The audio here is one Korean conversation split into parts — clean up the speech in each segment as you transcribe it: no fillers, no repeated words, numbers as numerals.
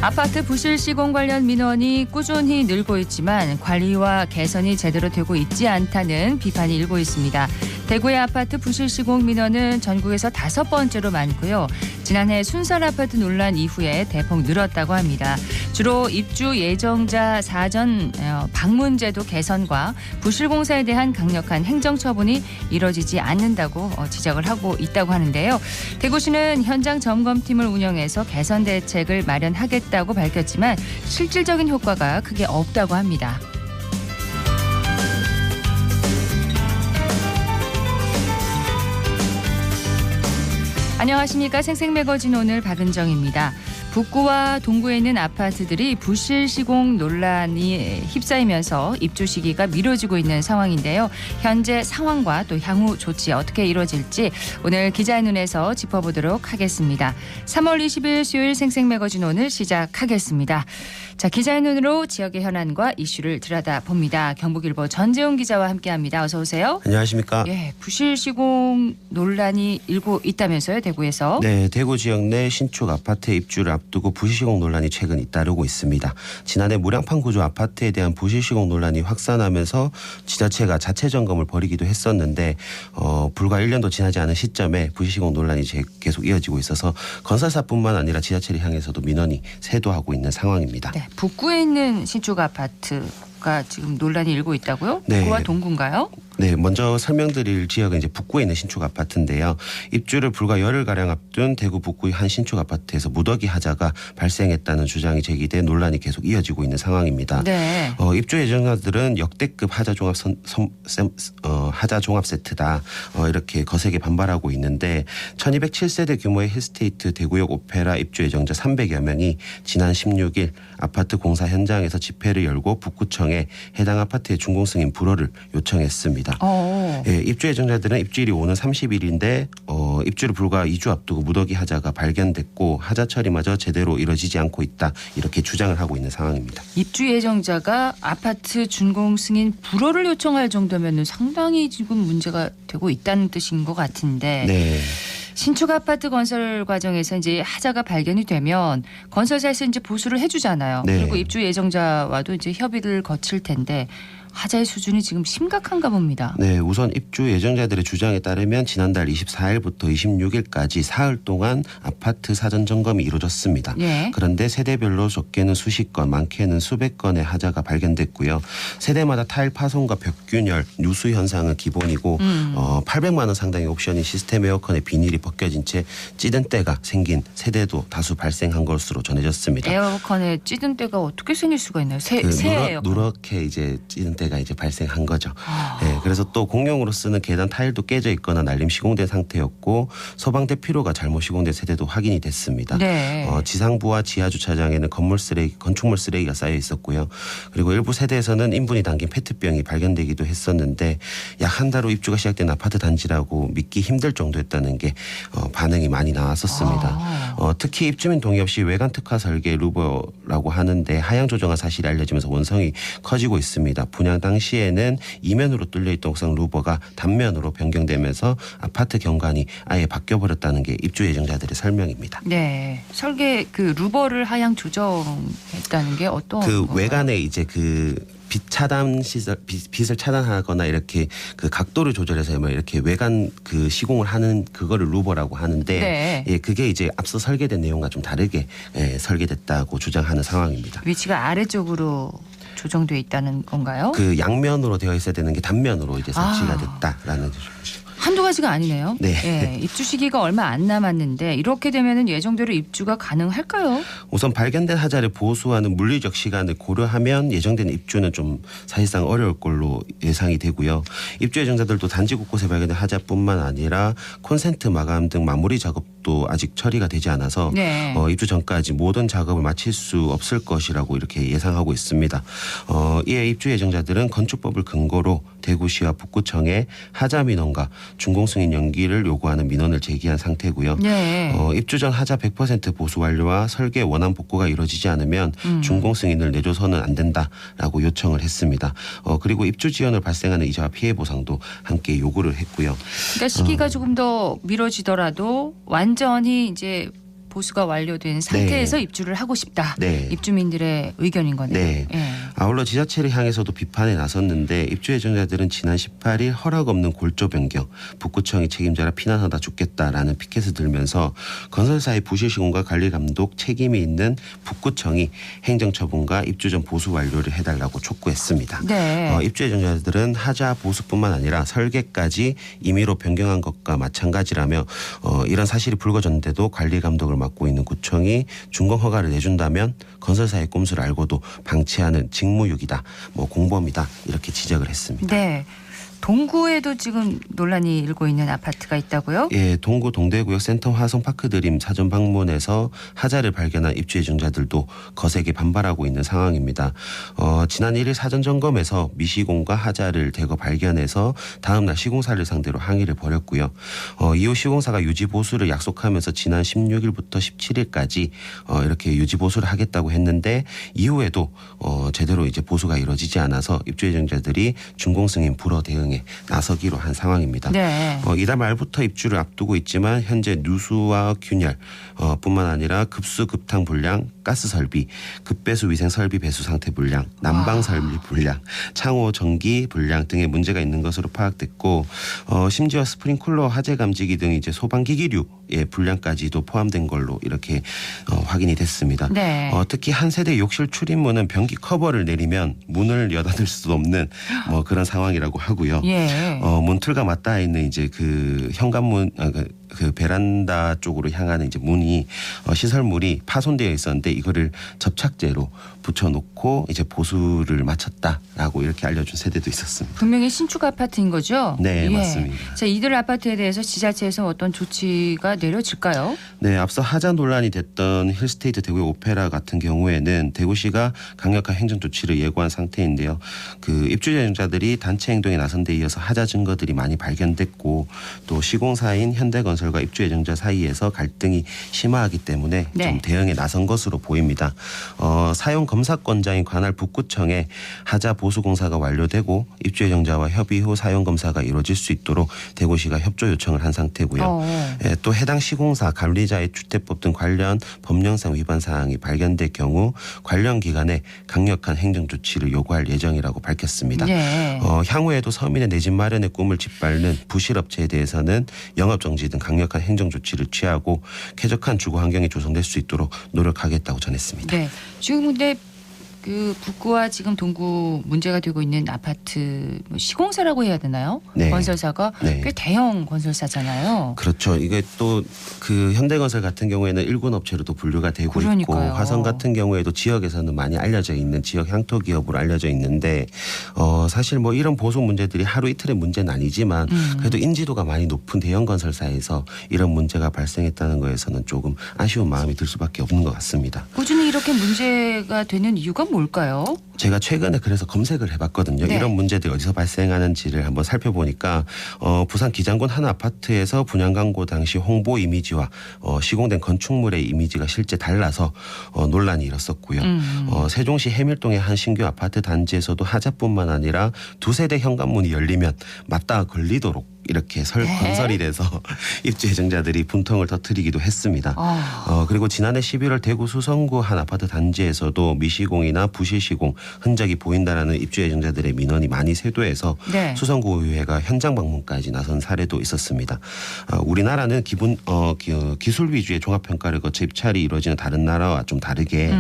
아파트 부실 시공 관련 민원이 꾸준히 늘고 있지만 관리와 개선이 제대로 되고 있지 않다는 비판이 일고 있습니다. 대구의 아파트 부실 시공 민원은 전국에서 5번째로 많고요. 지난해 순살 아파트 논란 이후에 대폭 늘었다고 합니다. 주로 입주 예정자 사전 방문 제도 개선과 부실 공사에 대한 강력한 행정 처분이 이뤄지지 않는다고 지적을 하고 있다고 하는데요. 대구시는 현장 점검팀을 운영해서 개선 대책을 마련하겠다고 밝혔지만 실질적인 효과가 크게 없다고 합니다. 안녕하십니까. 생생매거진 오늘 박은정입니다. 북구와 동구에 있는 아파트들이 부실 시공 논란이 휩싸이면서 입주 시기가 미뤄지고 있는 상황인데요. 현재 상황과 또 향후 조치 어떻게 이루어질지 오늘 기자의 눈에서 짚어보도록 하겠습니다. 3월 20일 수요일 생생매거진 오늘 시작하겠습니다. 자, 기자의 눈으로 지역의 현안과 이슈를 들여다봅니다. 경북일보 전재훈 기자와 함께합니다. 어서 오세요. 안녕하십니까. 예, 부실 시공 논란이 일고 있다면서요, 대구에서? 네, 대구 지역 내 신축 아파트 입주를 앞두고 부실시공 논란이 최근 잇따르고 있습니다. 지난해 무량판 구조 아파트에 대한 부실시공 논란이 확산하면서 지자체가 자체 점검을 벌이기도 했었는데 불과 1년도 지나지 않은 시점에 부실시공 논란이 계속 이어지고 있어서 건설사뿐만 아니라 지자체를 향해서도 민원이 쇄도하고 있는 상황입니다. 네, 북구에 있는 신축 아파트가 지금 논란이 일고 있다고요? 네. 북구와 동구인가요? 네, 먼저 설명드릴 지역은 이제 북구에 있는 신축 아파트인데요. 입주를 불과 열흘가량 앞둔 대구 북구의 한 신축 아파트에서 무더기 하자가 발생했다는 주장이 제기돼 논란이 계속 이어지고 있는 상황입니다. 네. 입주 예정자들은 역대급 하자 종합 세트다. 이렇게 거세게 반발하고 있는데 1207세대 규모의 힐스테이트 대구역 오페라 입주 예정자 300여 명이 지난 16일 아파트 공사 현장에서 집회를 열고 북구청에 해당 아파트의 준공 승인 불허를 요청했습니다. 예, 입주 예정자들은 입주일이 오는 30일인데 입주를 불과 2주 앞두고 무더기 하자가 발견됐고 하자 처리마저 제대로 이뤄지지 않고 있다. 이렇게 주장을 하고 있는 상황입니다. 입주 예정자가 아파트 준공 승인 불허를 요청할 정도면 상당히 지금 문제가 되고 있다는 뜻인 것 같은데. 네. 신축 아파트 건설 과정에서 이제 하자가 발견이 되면 건설사에서 이제 보수를 해주잖아요. 네. 그리고 입주 예정자와도 이제 협의를 거칠 텐데 하자의 수준이 지금 심각한가 봅니다. 네, 우선 입주 예정자들의 주장에 따르면 지난달 24일부터 26일까지 사흘 동안 아파트 사전 점검이 이루어졌습니다. 예. 그런데 세대별로 적게는 수십 건, 많게는 수백 건의 하자가 발견됐고요. 세대마다 타일 파손과 벽균열, 누수 현상은 기본이고 800만 원 상당의 옵션인 시스템 에어컨의 비닐이 벗겨진 채 찌든 때가 생긴 세대도 다수 발생한 것으로 전해졌습니다. 에어컨에 찌든 때가 어떻게 생길 수가 있나요? 새 에어컨. 누렇게 이제 찌든 때가 이제 발생한 거죠. 네, 그래서 또 공용으로 쓰는 계단 타일도 깨져 있거나 날림 시공된 상태였고 소방대 피로가 잘못 시공된 세대도 확인이 됐습니다. 네. 지상부와 지하 주차장에는 건축물 쓰레기가 쌓여 있었고요. 그리고 일부 세대에서는 인분이 담긴 페트병이 발견되기도 했었는데 약 한 달 후 입주가 시작된 아파트 단지라고 믿기 힘들 정도였다는 게 반응이 많이 나왔었습니다. 특히 입주민 동의 없이 외관 특화 설계 루버라고 하는데 하향 조정한 사실이 알려지면서 원성이 커지고 있습니다. 분양 당시에는 이면으로 뚫려있던 옥상 루버가 단면으로 변경되면서 아파트 경관이 아예 바뀌어버렸다는 게 입주 예정자들의 설명입니다. 네, 설계 그 루버를 하향 조정했다는 게 어떤 그 건가요? 외관에 이제 그 빛 차단 시설, 빛을 차단하거나 이렇게 그 각도를 조절해서 이렇게 외관 그 시공을 하는 그거를 루버라고 하는데 네. 예, 그게 이제 앞서 설계된 내용과 좀 다르게 설계됐다고 주장하는 상황입니다. 위치가 아래쪽으로 조정돼 있다는 건가요? 그 양면으로 되어 있어야 되는 게 단면으로 이제 설치가 됐다라는 한두 가지가 아니네요. 네. 예, 입주 시기가 얼마 안 남았는데 이렇게 되면은 예정대로 입주가 가능할까요? 우선 발견된 하자를 보수하는 물리적 시간을 고려하면 예정된 입주는 좀 사실상 어려울 걸로 예상이 되고요. 입주 예정자들도 단지 곳곳에 발견된 하자뿐만 아니라 콘센트 마감 등 마무리 작업도 아직 처리가 되지 않아서 네. 입주 전까지 모든 작업을 마칠 수 없을 것이라고 이렇게 예상하고 있습니다. 이에 입주 예정자들은 건축법을 근거로 대구시와 북구청에 하자 민원과 준공 승인 연기를 요구하는 민원을 제기한 상태고요. 네. 입주 전 하자 100% 보수 완료와 설계 원안 복구가 이루어지지 않으면 준공 승인을 내줘서는 안 된다라고 요청을 했습니다. 그리고 입주 지연을 발생하는 이자와 피해 보상도 함께 요구를 했고요. 그러니까 시기가 조금 더 미뤄지더라도 완전히 이제 보수가 완료된 상태에서 입주를 하고 싶다. 네. 입주민들의 의견인 거네요. 네. 예. 아울러 지자체를 향해서도 비판에 나섰는데 입주 예정자들은 지난 18일 허락 없는 골조 변경, 북구청이 책임져라 피난하다 죽겠다라는 피켓을 들면서 건설사의 부실 시공과 관리 감독 책임이 있는 북구청이 행정처분과 입주 전 보수 완료를 해달라고 촉구했습니다. 네. 입주 예정자들은 하자 보수뿐만 아니라 설계까지 임의로 변경한 것과 마찬가지라며 이런 사실이 불거졌는데도 관리 감독을 맡고 있는 구청이 준공 허가를 내준다면 건설사의 꼼수를 알고도 방치하는 직무유기다, 공범이다 이렇게 지적을 했습니다. 네. 동구에도 지금 논란이 일고 있는 아파트가 있다고요? 예, 동구 동대구역 센텀 화성파크 드림 사전 방문에서 하자를 발견한 입주 예정자들도 거세게 반발하고 있는 상황입니다. 지난 1일 사전 점검에서 미시공과 하자를 대거 발견해서 다음 날 시공사를 상대로 항의를 벌였고요. 이후 시공사가 유지 보수를 약속하면서 지난 16일부터 17일까지 이렇게 유지 보수를 하겠다고 했는데 이후에도 제대로 이제 보수가 이루어지지 않아서 입주 예정자들이 준공 승인 불허 대응에 나서기로 한 상황입니다. 네. 이달 말부터 입주를 앞두고 있지만 현재 누수와 균열 뿐만 아니라 급수 급탕 불량, 가스 설비, 급배수 위생 설비 배수 상태 불량, 난방 설비 불량, 창호 전기 불량 등의 문제가 있는 것으로 파악됐고 심지어 스프링쿨러 화재 감지기 등 이제 소방기기류의 불량까지도 포함된 걸로 이렇게 확인이 됐습니다. 네. 특히 한 세대 욕실 출입문은 변기 커버를 내리면 문을 여닫을 수 없는 그런 상황이라고 하고요. 예. 문틀과 맞닿아 있는 이제 그 현관문 그 베란다 쪽으로 향하는 이제 문이 시설물이 파손되어 있었는데 이거를 접착제로 붙여놓고 이제 보수를 마쳤다라고 이렇게 알려준 세대도 있었습니다. 분명히 신축 아파트인 거죠? 네, 예. 맞습니다. 자, 이들 아파트에 대해서 지자체에서 어떤 조치가 내려질까요? 네, 앞서 하자 논란이 됐던 힐스테이트 대구의 오페라 같은 경우에는 대구시가 강력한 행정 조치를 예고한 상태인데요. 그 입주 예정자들이 단체 행동에 나선 데 이어서 하자 증거들이 많이 발견됐고 또 시공사인 현대건설과 입주 예정자 사이에서 갈등이 심화하기 때문에 네. 좀 대응에 나선 것으로 보입니다. 사용 검사권자인 관할 북구청에 하자 보수 공사가 완료되고 입주 예정자와 협의 후 사용 검사가 이루어질 수 있도록 대구시가 협조 요청을 한 상태고요. 또 해당 시공사 관리자의 주택법 등 관련 법령상 위반 사항이 발견될 경우 관련 기관에 강력한 행정 조치를 요구할 예정이라고 밝혔습니다. 네. 향후에도 서민의 내 집 마련의 꿈을 짓밟는 부실업체에 대해서는 영업정지 등 강력한 행정 조치를 취하고 쾌적한 주거 환경이 조성될 수 있도록 노력하겠다고 전했습니다. 네. 지금 근데 그 북구와 지금 동구 문제가 되고 있는 아파트 시공사라고 해야 되나요? 네. 건설사가 네. 꽤 대형 건설사잖아요. 그렇죠. 이게 또 그 현대건설 같은 경우에는 일군 업체로도 분류가 되고 그러니까요. 있고 화성 같은 경우에도 지역에서는 많이 알려져 있는 지역 향토 기업으로 알려져 있는데 사실 이런 보수 문제들이 하루 이틀의 문제는 아니지만 그래도 인지도가 많이 높은 대형 건설사에서 이런 문제가 발생했다는 거에서는 조금 아쉬운 마음이 들 수밖에 없는 것 같습니다. 꾸준히 이렇게 문제가 되는 이유가 뭘까요? 제가 최근에 그래서 검색을 해봤거든요. 네. 이런 문제들이 어디서 발생하는지를 한번 살펴보니까 부산 기장군 한 아파트에서 분양 광고 당시 홍보 이미지와 시공된 건축물의 이미지가 실제 달라서 논란이 일었었고요. 세종시 해밀동의 한 신규 아파트 단지에서도 하자뿐만 아니라 두 세대 현관문이 열리면 맞닿아 걸리도록 이렇게 건설이 돼서 입주 예정자들이 분통을 터뜨리기도 했습니다. 그리고 지난해 11월 대구 수성구 한 아파트 단지에서도 미시공이나 부실시공 흔적이 보인다라는 입주 예정자들의 민원이 많이 쇄도해서 네. 수성구의회가 현장 방문까지 나선 사례도 있었습니다. 우리나라는 기술 위주의 종합평가를 거쳐 입찰이 이루어지는 다른 나라와 좀 다르게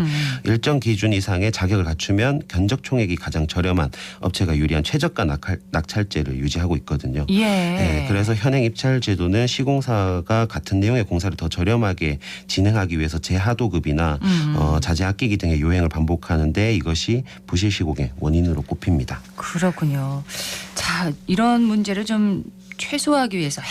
일정 기준 이상의 자격을 갖추면 견적 총액이 가장 저렴한 업체가 유리한 최저가 낙찰제를 유지하고 있거든요. 예. 네, 그래서 현행 입찰 제도는 시공사가 같은 내용의 공사를 더 저렴하게 진행하기 위해서 재하도급이나 자재 아끼기 등의 요행을 반복하는데 이것이 부실 시공의 원인으로 꼽힙니다. 그렇군요. 자, 이런 문제를 좀 해소하기 위해서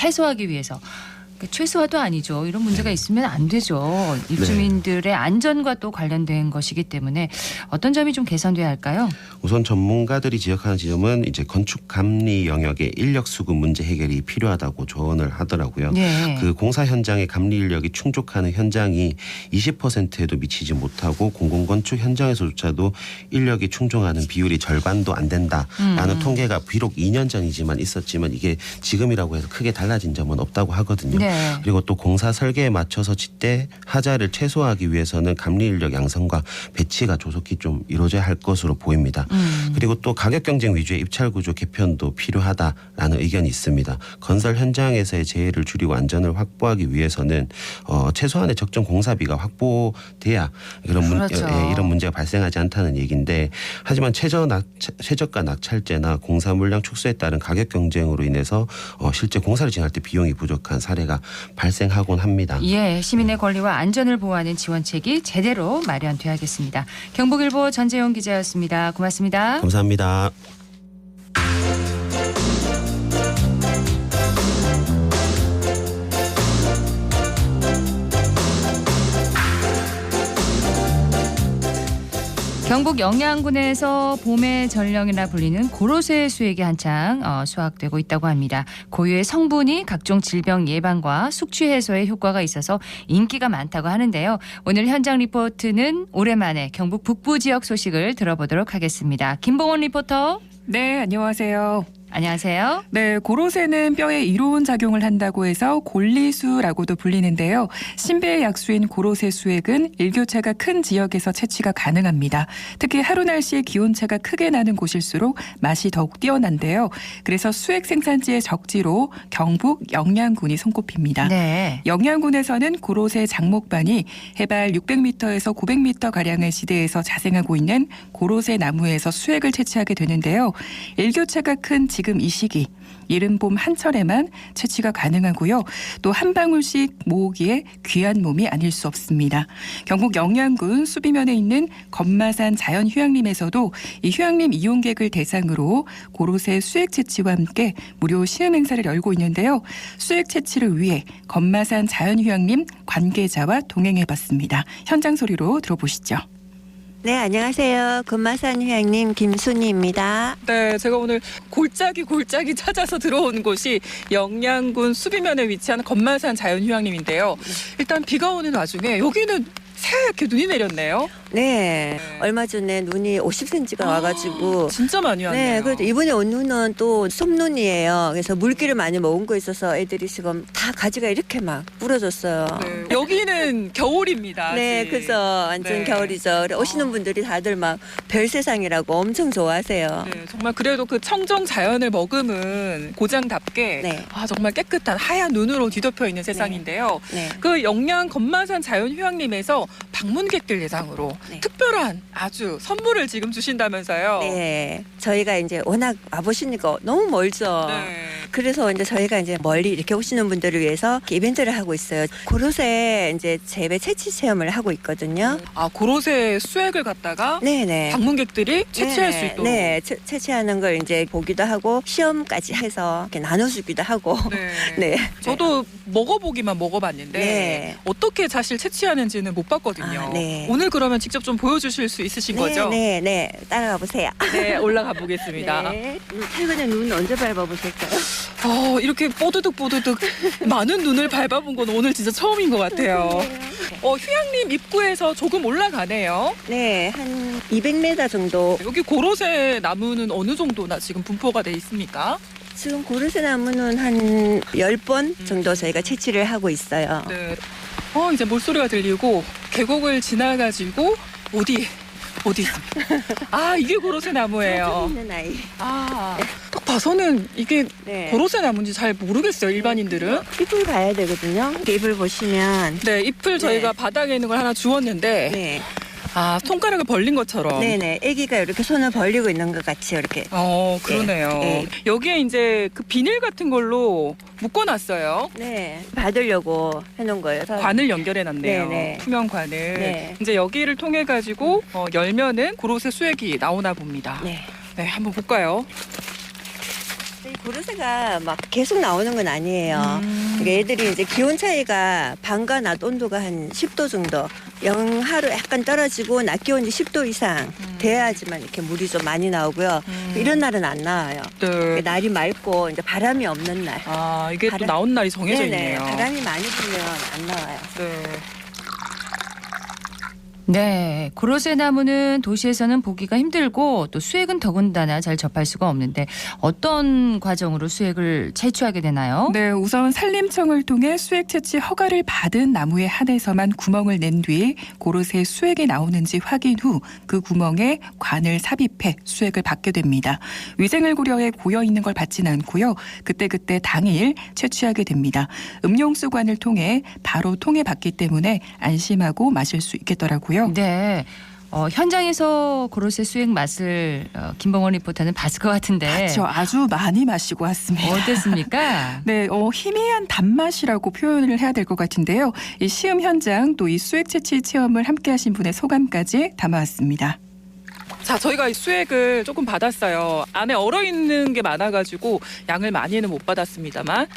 최소화도 아니죠. 이런 문제가 있으면 안 되죠. 입주민들의 안전과 또 관련된 것이기 때문에 어떤 점이 좀 개선돼야 할까요? 우선 전문가들이 지적하는 지점은 이제 건축 감리 영역의 인력 수급 문제 해결이 필요하다고 조언을 하더라고요. 네. 그 공사 현장의 감리 인력이 충족하는 현장이 20%에도 미치지 못하고 공공건축 현장에서조차도 인력이 충족하는 비율이 절반도 안 된다라는 통계가 비록 2년 전이지만 있었지만 이게 지금이라고 해서 크게 달라진 점은 없다고 하거든요. 네. 그리고 또 공사 설계에 맞춰서 지대 하자를 최소화하기 위해서는 감리 인력 양성과 배치가 조속히 좀 이루어져야 할 것으로 보입니다. 그리고 또 가격 경쟁 위주의 입찰 구조 개편도 필요하다라는 의견이 있습니다. 건설 현장에서의 재해를 줄이고 안전을 확보하기 위해서는 최소한의 적정 공사비가 확보돼야 그렇죠. 이런 문제가 발생하지 않다는 얘기인데, 하지만 최저가 낙찰제나 공사 물량 축소에 따른 가격 경쟁으로 인해서 실제 공사를 진행할 때 비용이 부족한 사례가 발생하곤 합니다. 예, 시민의 권리와 안전을 보호하는 지원책이 제대로 마련돼야겠습니다. 경북일보 전재용 기자였습니다. 고맙습니다. 감사합니다. 경북 영양군에서 봄의 전령이라 불리는 고로쇠 수액이 한창 수확되고 있다고 합니다. 고유의 성분이 각종 질병 예방과 숙취 해소에 효과가 있어서 인기가 많다고 하는데요. 오늘 현장 리포트는 오랜만에 경북 북부 지역 소식을 들어보도록 하겠습니다. 김봉원 리포터. 네, 안녕하세요. 안녕하세요. 네, 고로쇠는 뼈에 이로운 작용을 한다고 해서 골리수라고도 불리는데요. 신비의 약수인 고로쇠 수액은 일교차가 큰 지역에서 채취가 가능합니다. 특히 하루 날씨에 기온차가 크게 나는 곳일수록 맛이 더욱 뛰어난데요. 그래서 수액 생산지의 적지로 경북 영양군이 손꼽힙니다. 네. 영양군에서는 고로쇠 장목반이 해발 600m에서 900m가량의 지대에서 자생하고 있는 고로쇠 나무에서 수액을 채취하게 되는데요. 일교차가 큰 지금 이 시기 이른 봄 한철에만 채취가 가능하고요. 또 한 방울씩 모으기에 귀한 몸이 아닐 수 없습니다. 경북 영양군 수비면에 있는 건마산 자연휴양림에서도 이 휴양림 이용객을 대상으로 고로쇠 수액 채취와 함께 무료 시음 행사를 열고 있는데요. 수액 채취를 위해 건마산 자연휴양림 관계자와 동행해봤습니다. 현장 소리로 들어보시죠. 네, 안녕하세요. 금마산 휴양림 김순희입니다. 네, 제가 오늘 골짜기 찾아서 들어온 곳이 영양군 수비면에 위치한 건마산 자연휴양림인데요. 일단 비가 오는 와중에 여기는 새하얗게 눈이 내렸네요. 네, 얼마 전에 눈이 50cm가 와가지고. 진짜 많이 왔네요. 네, 그래도 이번에 온 눈은 또 솜눈이에요. 그래서 물기를 많이 먹은 거 있어서 애들이 지금 다 가지가 이렇게 막 부러졌어요. 네, 여기는 겨울입니다. 네, 아직. 그래서 완전 네. 겨울이죠. 오시는 분들이 다들 막 별세상이라고 엄청 좋아하세요. 네, 정말 그래도 그 청정 자연을 머금은 고장답게 네. 정말 깨끗한 하얀 눈으로 뒤덮여 있는 세상인데요. 네. 그 영양 건마산 자연휴양림에서 방문객들 대상으로 네. 특별한 아주 선물을 지금 주신다면서요. 네, 저희가 이제 워낙 와보시니까 너무 멀죠. 네. 그래서 이제 저희가 이제 멀리 이렇게 오시는 분들을 위해서 이벤트를 하고 있어요. 고로쇠 이제 재배 채취 체험을 하고 있거든요. 고로쇠 수액을 갖다가 네네. 방문객들이 채취할 수 네네. 있도록. 네, 채취하는 걸 이제 보기도 하고 시험까지 해서 이렇게 나눠주기도 하고. 네. 네. 저도 먹어보기만 먹어봤는데 네. 어떻게 사실 채취하는지는 못 봤거든요. 네. 오늘 그러면 직접 좀 보여주실 수 있으신 거죠? 네, 네. 따라가 보세요. 네, 올라가 보겠습니다. 네. 최근에 눈 언제 밟아보실까요? 이렇게 뽀드득 많은 눈을 밟아본 건 오늘 진짜 처음인 것 같아요. 휴양림 입구에서 조금 올라가네요. 네, 한 200m 정도. 여기 고로쇠 나무는 어느 정도나 지금 분포가 돼 있습니까? 지금 고로쇠 나무는 한 10번 정도 저희가 채취를 하고 있어요. 네. 이제 물소리가 들리고 계곡을 지나가지고 어디 있습니다. 이게 고로쇠 나무예요. 있는 아이. 딱 봐서는 이게 네. 고로쇠 나무인지 잘 모르겠어요, 일반인들은. 잎을 봐야 되거든요. 잎을 보시면. 네, 잎을 저희가 바닥에 있는 걸 하나 주웠는데 네. 손가락을 벌린 것처럼. 네네. 아기가 이렇게 손을 벌리고 있는 것 같이 이렇게. 그러네요. 네. 여기에 이제 그 비닐 같은 걸로 묶어놨어요. 네. 받으려고 해놓은 거예요. 관을 연결해놨네요. 네네. 투명 관을. 네. 이제 여기를 통해 가지고 열면은 고로쇠 수액이 나오나 봅니다. 네. 네, 한번 볼까요? 이 고로쇠가 막 계속 나오는 건 아니에요. 그러니까 애들이 이제 기온 차이가 밤과 낮 온도가 한 10도 정도, 영하로 약간 떨어지고 낮 기온이 10도 이상 돼야지만 이렇게 물이 좀 많이 나오고요. 이런 날은 안 나와요. 네. 날이 맑고 이제 바람이 없는 날. 이게 또 나온 날이 정해져 네네. 있네요. 바람이 많이 불면 안 나와요. 네. 네, 고로쇠 나무는 도시에서는 보기가 힘들고 또 수액은 더군다나 잘 접할 수가 없는데 어떤 과정으로 수액을 채취하게 되나요? 네, 우선 산림청을 통해 수액 채취 허가를 받은 나무에 한해서만 구멍을 낸 뒤 고로쇠 수액이 나오는지 확인 후 그 구멍에 관을 삽입해 수액을 받게 됩니다. 위생을 고려해 고여 있는 걸 받지는 않고요. 그때그때 당일 채취하게 됩니다. 음용수관을 통해 바로 통에 받기 때문에 안심하고 마실 수 있겠더라고요. 네. 현장에서 고로쇠 수액 맛을 김봉원 리포터는 봤을 것 같은데 그렇죠. 아주 많이 마시고 왔습니다. 어땠습니까? 네, 희미한 단맛이라고 표현을 해야 될 것 같은데요. 이 시음 현장 또 이 수액 채취 체험을 함께 하신 분의 소감까지 담아왔습니다. 자, 저희가 이 수액을 조금 받았어요. 안에 얼어있는 게 많아가지고 양을 많이는 못 받았습니다만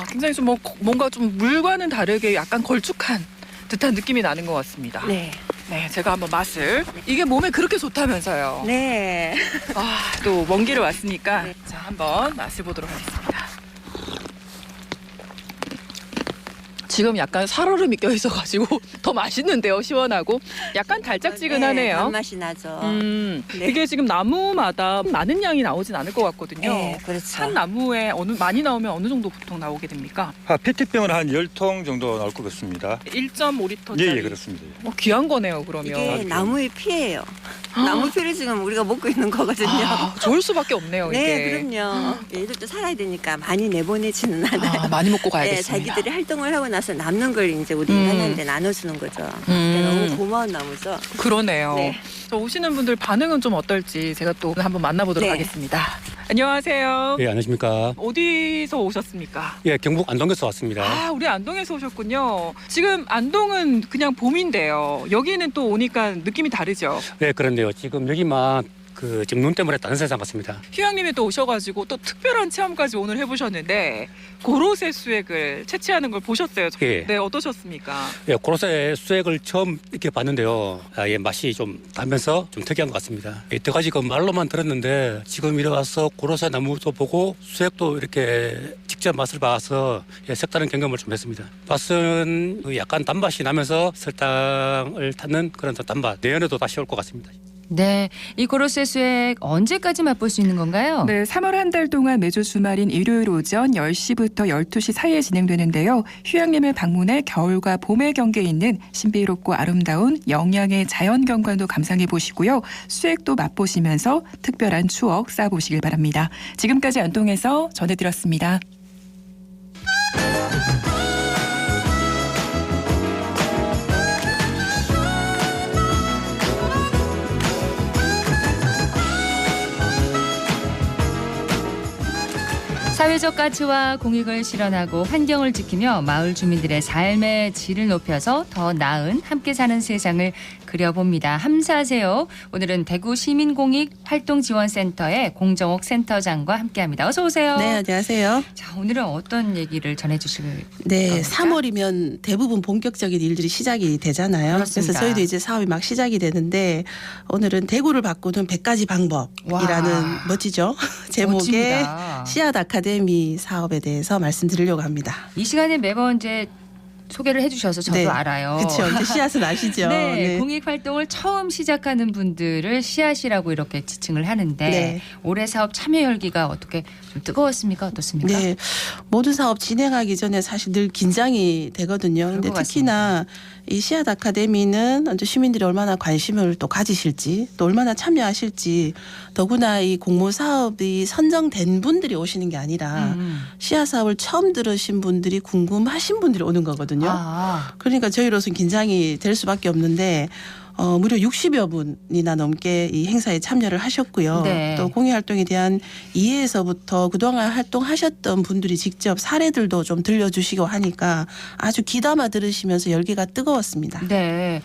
굉장히 좀 뭔가 좀 물과는 다르게 약간 걸쭉한 듯한 느낌이 나는 것 같습니다. 네. 네, 제가 한번 맛을. 이게 몸에 그렇게 좋다면서요. 네. 또 먼 길을 왔으니까 네. 자, 한번 맛을 보도록 하겠습니다. 지금 약간 살얼음이 껴있어가지고 더 맛있는데요. 시원하고 약간 달짝지근하네요. 네, 단맛이 나죠. 네. 이게 지금 나무마다 많은 양이 나오진 않을 것 같거든요. 네, 그렇죠. 한 나무에 많이 나오면 어느 정도 보통 나오게 됩니까? 페트병은 한 10통 정도 나올 것 같습니다. 1.5리터짜리. 예, 그렇습니다. 귀한 거네요, 그러면. 이게 나무의 피예요. 나무 피를 지금 우리가 먹고 있는 거거든요. 좋을 수밖에 없네요, 이게. 네, 그럼요. 얘들도 살아야 되니까 많이 내보내지는 않아요. 많이 먹고 네, 가야겠습니다. 자기들이 활동을 하고 나서 남는 걸 이제 우리 인간한테 나눠주는 거죠. 너무 고마운 나무죠. 그러네요. 네. 저 오시는 분들 반응은 좀 어떨지 제가 또 한번 만나보도록 네. 하겠습니다. 안녕하세요. 예, 안녕하십니까. 어디서 오셨습니까? 예, 경북 안동에서 왔습니다. 우리 안동에서 오셨군요. 지금 안동은 그냥 봄인데요. 여기는 또 오니까 느낌이 다르죠. 네, 그런데요. 지금 여기만 지금 눈 때문에 다른 세상 같습니다. 휴양님이 또 오셔가지고 또 특별한 체험까지 오늘 해보셨는데 고로쇠 수액을 채취하는 걸 보셨어요. 예. 네, 어떠셨습니까? 예, 고로쇠 수액을 처음 이렇게 봤는데요. 예, 맛이 좀 달면서 좀 특이한 것 같습니다. 여태까지 그 말로만 들었는데 지금 이래 와서 고로쇠 나무도 보고 수액도 이렇게 직접 맛을 봐서 색다른 경험을 좀 했습니다. 맛은 약간 단맛이 나면서 설탕을 타는 그런 단맛. 내년에도 다시 올 것 같습니다. 네, 이 고로쇠 수액 언제까지 맛볼 수 있는 건가요? 네, 3월 한 달 동안 매주 주말인 일요일 오전 10시부터 12시 사이에 진행되는데요. 휴양림을 방문해 겨울과 봄의 경계에 있는 신비롭고 아름다운 영양의 자연경관도 감상해 보시고요. 수액도 맛보시면서 특별한 추억 쌓아보시길 바랍니다. 지금까지 안동에서 전해드렸습니다. 사회적 가치와 공익을 실현하고 환경을 지키며 마을 주민들의 삶의 질을 높여서 더 나은 함께 사는 세상을 그려봅니다. 함사하세요. 오늘은 대구 시민공익활동지원센터의 공정옥 센터장과 함께합니다. 어서 오세요. 네, 안녕하세요. 자, 오늘은 어떤 얘기를 전해주실 네, 겁니까? 3월이면 대부분 본격적인 일들이 시작이 되잖아요. 그렇습니다. 그래서 저희도 이제 사업이 막 시작이 되는데 오늘은 대구를 바꾸는 100가지 방법이라는 와, 멋지죠? 제목의 멋집니다. 씨앗 아카데미 사업에 대해서 말씀드리려고 합니다. 이 시간에 매번 이제 소개를 해주셔서 저도 네. 알아요. 그렇죠. 이제 씨앗은 아시죠? 네, 공익활동을 처음 시작하는 분들을 씨앗이라고 이렇게 지칭을 하는데 네. 올해 사업 참여 열기가 어떻게 좀 뜨거웠습니까? 어떻습니까? 네, 모든 사업 진행하기 전에 사실 늘 긴장이 되거든요. 그럴 근데 것 특히나 이 씨앗 아카데미는 먼저 시민들이 얼마나 관심을 또 가지실지 또 얼마나 참여하실지 더구나 이 공모 사업이 선정된 분들이 오시는 게 아니라 씨앗 사업을 처음 들으신 분들이 궁금하신 분들이 오는 거거든요. 아, 그러니까 저희로서는 긴장이 될 수밖에 없는데 무려 60여 분이나 넘게 이 행사에 참여를 하셨고요. 네. 또 공익활동에 대한 이해에서부터 그동안 활동하셨던 분들이 직접 사례들도 좀 들려주시고 하니까 아주 귀담아 들으시면서 열기가 뜨거웠습니다. 네.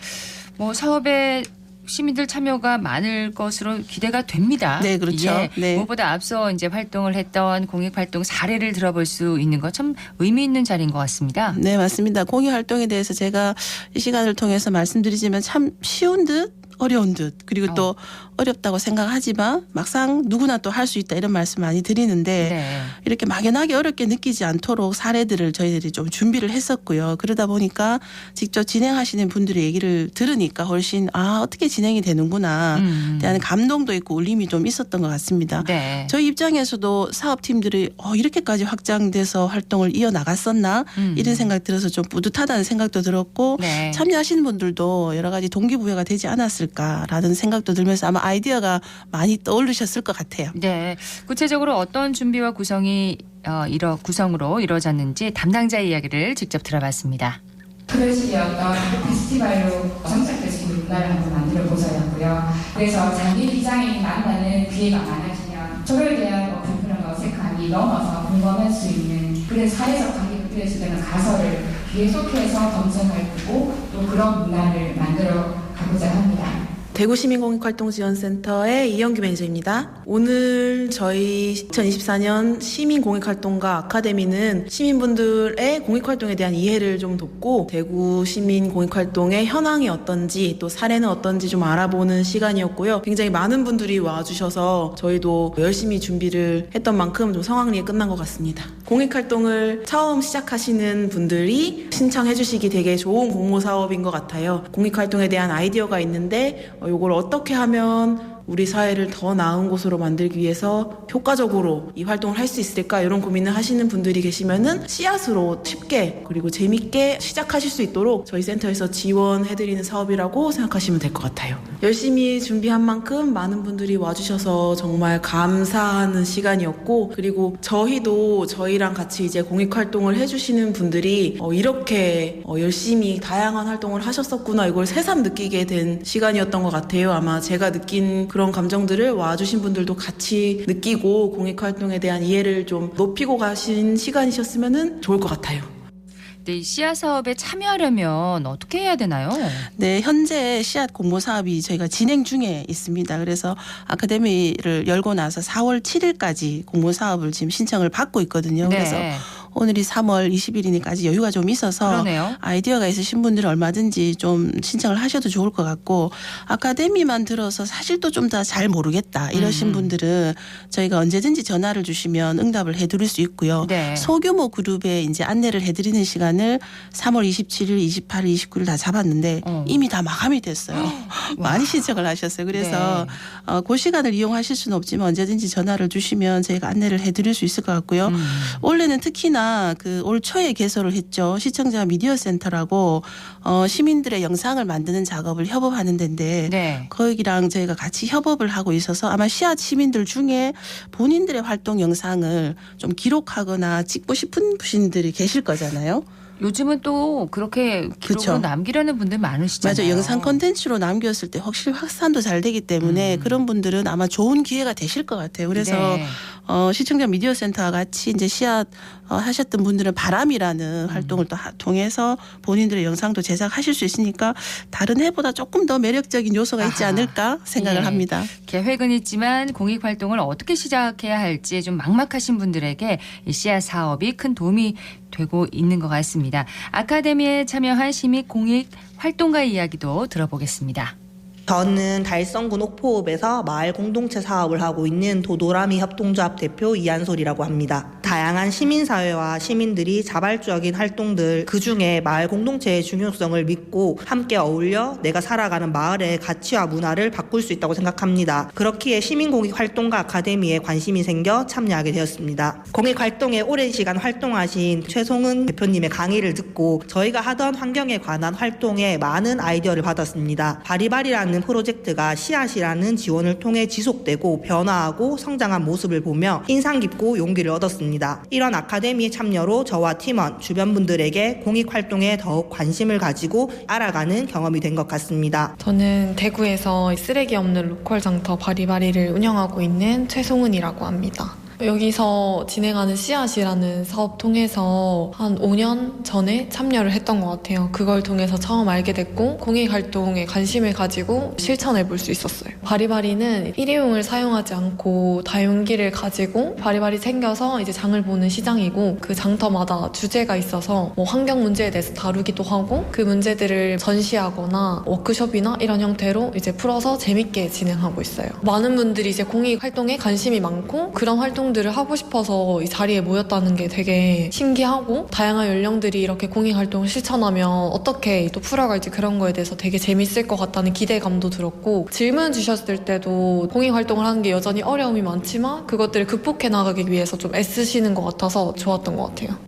뭐 사업에 시민들 참여가 많을 것으로 기대가 됩니다. 네, 그렇죠. 예, 네. 무엇보다 앞서 이제 활동을 했던 공익활동 사례를 들어볼 수 있는 것 참 의미 있는 자리인 것 같습니다. 네, 맞습니다. 공익활동에 대해서 제가 이 시간을 통해서 말씀드리지만 참 쉬운 듯 어려운 듯 그리고 또 어렵다고 생각하지만 막상 누구나 또 할 수 있다 이런 말씀 많이 드리는데 네. 이렇게 막연하게 어렵게 느끼지 않도록 사례들을 저희들이 좀 준비를 했었고요. 그러다 보니까 직접 진행하시는 분들의 얘기를 들으니까 훨씬 어떻게 진행이 되는구나 대한 감동도 있고 울림이 좀 있었던 것 같습니다. 네. 저희 입장에서도 사업팀들이 이렇게까지 확장돼서 활동을 이어나갔었나 이런 생각 들어서 좀 뿌듯하다는 생각도 들었고 네. 참여하시는 분들도 여러 가지 동기부여가 되지 않았을까라는 생각도 들면서 아마 아이디어가 많이 떠오르셨을 것 같아요. 네. 구체적으로 어떤 준비와 구성으로 이루어졌는지 담당자의 이야기를 직접 들어봤습니다. 그런 식의 어떤 페스티벌로 정착될 수 있는 문화를 한번 만들어 보자고요. 그래서 장기 디자인이 만나는 기회가 많아지면 저에 대한 불편함과 어색함이 넘어서 공감할 수 있는 그런 사회적 관계가 뚜렷이 되는 가설을 계속해서 검증할 거고 또 그런 문화를 만들어 가고자 합니다. 대구시민공익활동지원센터의 이영규 매니저입니다. 오늘 저희 2024년 시민공익활동가 아카데미는 시민분들의 공익활동에 대한 이해를 좀 돕고 대구 시민공익활동의 현황이 어떤지 또 사례는 어떤지 좀 알아보는 시간이었고요. 굉장히 많은 분들이 와주셔서 저희도 열심히 준비를 했던 만큼 좀 성황리에 끝난 것 같습니다. 공익활동을 처음 시작하시는 분들이 신청해 주시기 되게 좋은 공모사업인 것 같아요. 공익활동에 대한 아이디어가 있는데 이걸 어떻게 하면 우리 사회를 더 나은 곳으로 만들기 위해서 효과적으로 이 활동을 할 수 있을까 이런 고민을 하시는 분들이 계시면은 씨앗으로 쉽게 그리고 재밌게 시작하실 수 있도록 저희 센터에서 지원해드리는 사업이라고 생각하시면 될 것 같아요. 열심히 준비한 만큼 많은 분들이 와주셔서 정말 감사하는 시간이었고 그리고 저희랑 같이 이제 공익활동을 해주시는 분들이 이렇게 열심히 다양한 활동을 하셨었구나 이걸 새삼 느끼게 된 시간이었던 것 같아요. 아마 제가 느낀 그런 감정들을 와주신 분들도 같이 느끼고 공익활동에 대한 이해를 좀 높이고 가신 시간이셨으면 좋을 것 같아요. 네, 씨앗 사업에 참여하려면 어떻게 해야 되나요? 네, 현재 씨앗 공모 사업이 저희가 진행 중에 있습니다. 그래서 아카데미를 열고 나서 4월 7일까지 공모 사업을 지금 신청을 받고 있거든요. 네. 그래서 오늘이 3월 20일이니까 아직 여유가 좀 있어서 그러네요. 아이디어가 있으신 분들은 얼마든지 좀 신청을 하셔도 좋을 것 같고 아카데미만 들어서 사실 또 좀 더 잘 모르겠다 이러신 분들은 저희가 언제든지 전화를 주시면 응답을 해드릴 수 있고요. 네. 소규모 그룹에 이제 안내를 해드리는 시간을 3월 27일, 28일, 29일 다 잡았는데 이미 다 마감이 됐어요. 많이 신청을 하셨어요. 그래서 그 시간을 이용하실 수는 없지만 언제든지 전화를 주시면 저희가 안내를 해드릴 수 있을 것 같고요. 원래는 특히나 올 초에 개설을 했죠. 시청자 미디어 센터라고 시민들의 영상을 만드는 작업을 협업하는 데인데 네. 거기랑 저희가 같이 협업을 하고 있어서 아마 씨앗 시민들 중에 본인들의 활동 영상을 좀 기록하거나 찍고 싶은 분들이 계실 거잖아요. 요즘은 또 그렇게 기록으로 그쵸. 남기려는 분들 많으시잖아요. 맞아요. 영상 콘텐츠로 남겼을 때 확실히 확산도 잘 되기 때문에 그런 분들은 아마 좋은 기회가 되실 것 같아요. 그래서 네. 시청자 미디어 센터와 같이 이제 씨앗 하셨던 분들은 바람이라는 활동을 또 통해서 본인들의 영상도 제작하실 수 있으니까 다른 해보다 조금 더 매력적인 요소가 있지 않을까 생각을 예. 합니다. 계획은 있지만 공익 활동을 어떻게 시작해야 할지 좀 막막하신 분들에게 이 씨앗 사업이 큰 도움이 되고 있는 것 같습니다. 아카데미에 참여한 시민 공익 활동가 이야기도 들어보겠습니다. 저는 달성군 옥포읍에서 마을 공동체 사업을 하고 있는 도도라미 협동조합 대표 이한솔이라고 합니다. 다양한 시민사회와 시민들이 자발적인 활동들 그중에 마을 공동체의 중요성을 믿고 함께 어울려 내가 살아가는 마을의 가치와 문화를 바꿀 수 있다고 생각합니다. 그렇기에 시민공익활동가 아카데미에 관심이 생겨 참여하게 되었습니다. 공익활동에 오랜 시간 활동하신 최송은 대표님의 강의를 듣고 저희가 하던 환경에 관한 활동에 많은 아이디어를 받았습니다. 바리바리라는 프로젝트가 씨앗이라는 지원을 통해 지속되고 변화하고 성장한 모습을 보며 인상 깊고 용기를 얻었습니다. 이런 아카데미의 참여로 저와 팀원, 주변 분들에게 공익활동에 더욱 관심을 가지고 알아가는 경험이 된 것 같습니다. 저는 대구에서 쓰레기 없는 로컬 장터 바리바리를 운영하고 있는 최송은이라고 합니다. 여기서 진행하는 씨앗이라는 사업 통해서 한 5년 전에 참여를 했던 것 같아요. 그걸 통해서 처음 알게 됐고 공익활동에 관심을 가지고 실천해 볼 수 있었어요. 바리바리는 일회용을 사용하지 않고 다용기를 가지고 바리바리 챙겨서 이제 장을 보는 시장이고 그 장터마다 주제가 있어서 뭐 환경 문제에 대해서 다루기도 하고 그 문제들을 전시하거나 워크숍이나 이런 형태로 이제 풀어서 재밌게 진행하고 있어요. 많은 분들이 이제 공익활동에 관심이 많고 그런 활동들을 하고 싶어서 이 자리에 모였다는 게 되게 신기하고 다양한 연령들이 이렇게 공익활동을 실천하면 어떻게 또 풀어갈지 그런 거에 대해서 되게 재밌을 것 같다는 기대감도 들었고 질문 주셨을 때도 공익활동을 하는 게 여전히 어려움이 많지만 그것들을 극복해 나가기 위해서 좀 애쓰시는 것 같아서 좋았던 것 같아요.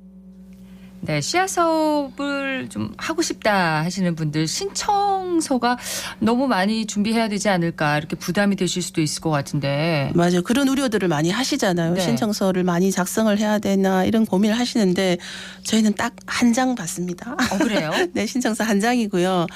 네, 씨앗 사업을 좀 하고 싶다 하시는 분들 신청서가 너무 많이 준비해야 되지 않을까 이렇게 부담이 되실 수도 있을 것 같은데. 맞아요. 그런 우려들을 많이 하시잖아요. 네. 신청서를 많이 작성을 해야 되나 이런 고민을 하시는데 저희는 딱 한 장 받습니다. 그래요? 네, 신청서 한 장이고요.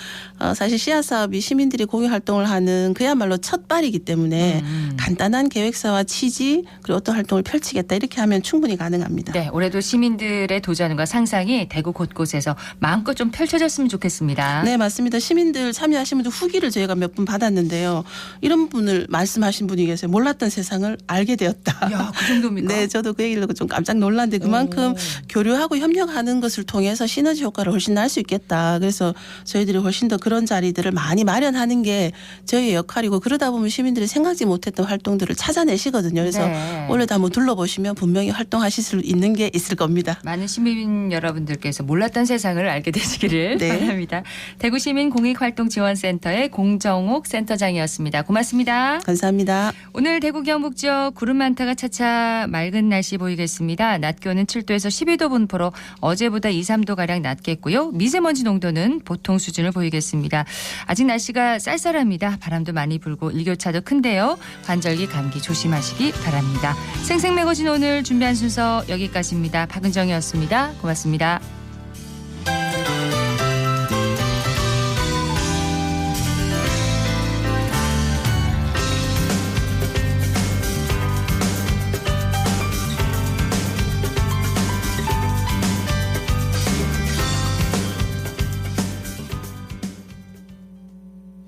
사실 씨앗 사업이 시민들이 공익활동을 하는 그야말로 첫 발이기 때문에 간단한 계획서와 취지 그리고 어떤 활동을 펼치겠다 이렇게 하면 충분히 가능합니다. 네, 올해도 시민들의 도전과 상상이 대구 곳곳에서 마음껏 좀 펼쳐졌으면 좋겠습니다. 네, 맞습니다. 시민들 참여하신 분들 후기를 저희가 몇 분 받았는데요. 이런 분을 말씀하신 분이 계세요. 몰랐던 세상을 알게 되었다. 야, 그 정도입니까? 네, 저도 그 얘기를 듣고 좀 깜짝 놀랐는데 그만큼 교류하고 협력하는 것을 통해서 시너지 효과를 훨씬 날 수 있겠다. 그래서 저희들이 훨씬 더 그런 자리들을 많이 마련하는 게 저희의 역할이고 그러다 보면 시민들이 생각지 못했던 활동들을 찾아내시거든요. 그래서 네. 올해도 한번 둘러보시면 분명히 활동하실 수 있는 게 있을 겁니다. 많은 시민 여러분들께서 몰랐던 세상을 알게 되시기를 네. 바랍니다. 대구시민 공익활동지원센터의 공정옥 센터장이었습니다. 고맙습니다. 감사합니다. 오늘 대구 경북 지역 구름 많다가 차차 맑은 날씨 보이겠습니다. 낮 기온은 7도에서 12도 분포로 어제보다 2, 3도가량 낮겠고요. 미세먼지 농도는 보통 수준을 보이겠습니다. 아직 날씨가 쌀쌀합니다. 바람도 많이 불고 일교차도 큰데요. 관절기 감기 조심하시기 바랍니다. 생생매거진 오늘 준비한 순서 여기까지입니다. 박은정이었습니다. 고맙습니다.